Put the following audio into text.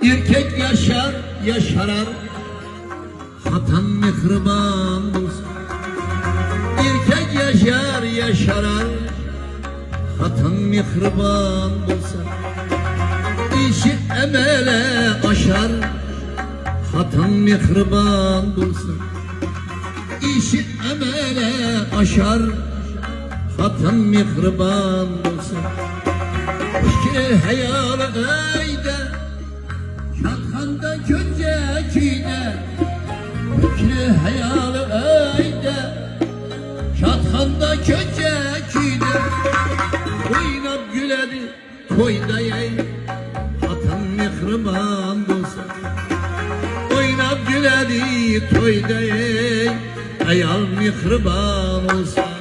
Erkek yaşar, yaşarar, hatan mihriban bulsun. Erkek yaşar, yaşarar, hatan mihriban bulsun. İşi emele aşar, hatan mihriban bulsun. İşi emele aşar, hatan mihriban bulsun. Fikri hayalı eyde, yatkanda köncekide. Fikri hayalı eyde, yatkanda köncekide. Oynap güledi toyda ey, hatan mihriban bulsun. Oynap güledi toyda ey, ayal mihriban olsun.